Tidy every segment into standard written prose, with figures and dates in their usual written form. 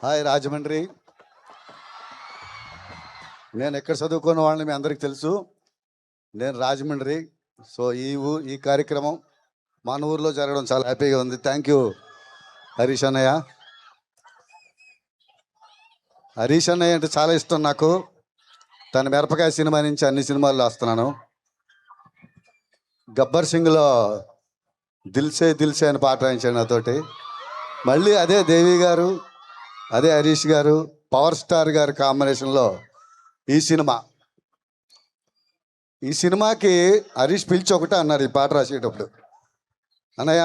Hi Rajahmundry. నేను ఎక్కడ చదువుకున్న వాళ్ళని మీ అందరికీ తెలుసు. నేను రాజమండ్రి. సో ఈ కార్యక్రమం మన ఊర్లో జరగడం చాలా హ్యాపీగా ఉంది. థ్యాంక్ యూ హరీష్ అన్నయ్య. హరీష్ అన్నయ్య అంటే చాలా ఇష్టం నాకు. తన మిరపకాయ సినిమా నుంచి అన్ని సినిమాల్లో వస్తున్నాను. గబ్బర్ సింగ్లో దిల్సే దిల్సే అని పాట రాయించాడు నాతోటి. మళ్ళీ అదే దేవి గారు, అదే హరీష్ గారు, పవర్ స్టార్ గారి కాంబినేషన్లో ఈ సినిమాకి హరీష్ పిలిచి ఒకటే అన్నారు ఈ పాట రాసేటప్పుడు, అన్నయ్య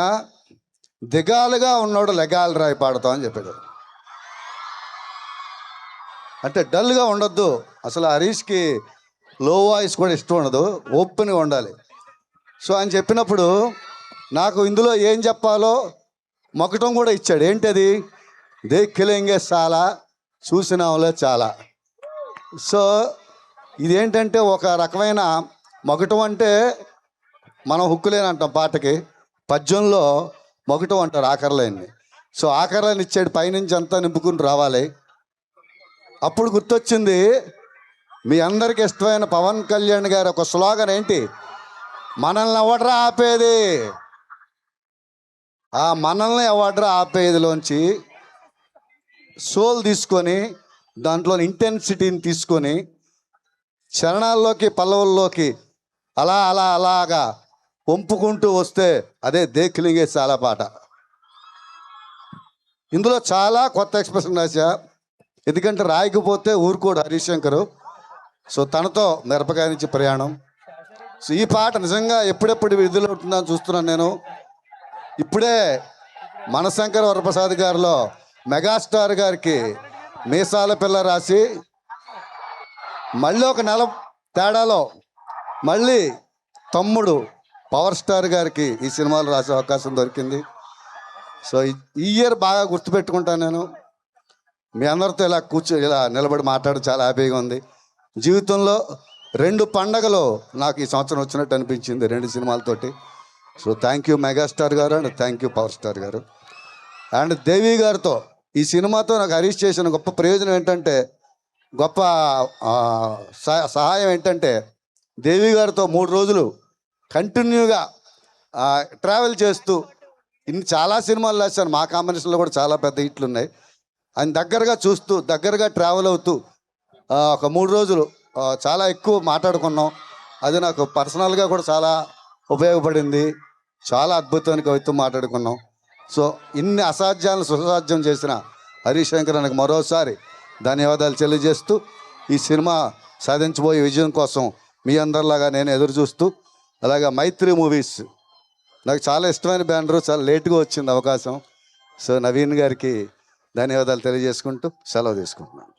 దిగాలుగా ఉన్నాడు లెగాలు రాయి పాడతాం అని చెప్పాడు. అంటే డల్గా ఉండొద్దు. అసలు హరీష్కి లో వాయిస్ కూడా ఇష్టం ఉండదు, ఓపెన్గా ఉండాలి. సో అని చెప్పినప్పుడు నాకు ఇందులో ఏం చెప్పాలో మొక్కటం కూడా ఇచ్చాడు. ఏంటది? దేఖ్లేంగే చాలా, చూసినాంలే చాలా. సో ఇదేంటంటే ఒక రకమైన మొగటం అంటే మనం హుక్కులేనంటాం పాటకి, పద్యంలో మొగటం అంటారు ఆఖరలైన్ని. సో ఆఖరలైన ఇచ్చాడు, పైనుంచి అంతా నింపుకుని రావాలి. అప్పుడు గుర్తొచ్చింది మీ అందరికి ఇష్టమైన పవన్ కళ్యాణ్ గారు ఒక స్లోగన్ ఏంటి? మనల్ని ఎవడ్రా ఆపేది. ఆ మనల్ని ఎవడ్రా ఆపేదిలోంచి సోల్ తీసుకొని, దాంట్లో ఇంటెన్సిటీని తీసుకొని చరణాల్లోకి పల్లవుల్లోకి అలాగా వంపుకుంటూ వస్తే అదే దేఖ్లింగే చాలా పాట. ఇందులో చాలా కొత్త ఎక్స్ప్రెషన్ రాశా. ఎందుకంటే రాయకపోతే ఊరుకోడు హరీష్ శంకరు. సో తనతో మిరపకాయ నుంచి ప్రయాణం. సో ఈ పాట నిజంగా ఎప్పుడెప్పుడు విడుదల అవుతుందని చూస్తున్నాను నేను. ఇప్పుడే మనశంకర్ వరప్రసాద్ గారిలో మెగాస్టార్ గారికి మీసాల పిల్ల రాసి, మళ్ళీ ఒక నెల తేడాలో మళ్ళీ తమ్ముడు పవర్ స్టార్ గారికి ఈ సినిమాలు రాసే అవకాశం దొరికింది. సో ఈ ఇయర్ బాగా గుర్తుపెట్టుకుంటాను నేను. మీ అందరితో ఇలా నిలబడి మాట్లాడడం చాలా హ్యాపీగా ఉంది. జీవితంలో 2 పండగలు నాకు ఈ సంవత్సరం వచ్చినట్టు అనిపించింది, 2 సినిమాలతోటి. సో థ్యాంక్ యూ మెగాస్టార్ గారు and thank you power star గారు. అండ్ దేవి గారితో ఈ సినిమాతో నాకు హరీష్ చేసిన గొప్ప ప్రయోజనం ఏంటంటే, గొప్ప సహాయం ఏంటంటే, దేవి గారితో 3 రోజులు కంటిన్యూగా ట్రావెల్ చేస్తూ చాలా సినిమాలు రాశాను. మా కాంబినేషన్లో కూడా చాలా పెద్ద హిట్లు ఉన్నాయి. ఆయన దగ్గరగా చూస్తూ, దగ్గరగా ట్రావెల్ అవుతూ ఒక 3 రోజులు చాలా ఎక్కువ మాట్లాడుకున్నాం. అది నాకు పర్సనల్గా కూడా చాలా ఉపయోగపడింది. చాలా అద్భుతమైన కవిత్వం మాట్లాడుకున్నాం. సో ఇన్ని అసాధ్యాలను సుసాధ్యం చేసిన హరీష్ శంకర్ నాకు మరోసారి ధన్యవాదాలు తెలియజేస్తూ, ఈ సినిమా సాధించబోయే విజయం కోసం మీ అందరిలాగా నేను ఎదురు చూస్తూ, అలాగే మైత్రి మూవీస్ నాకు చాలా ఇష్టమైన బ్యానరు, చాలా లేట్గా వచ్చింది అవకాశం. సో నవీన్ గారికి ధన్యవాదాలు తెలియజేసుకుంటూ సెలవు తీసుకుంటున్నాను.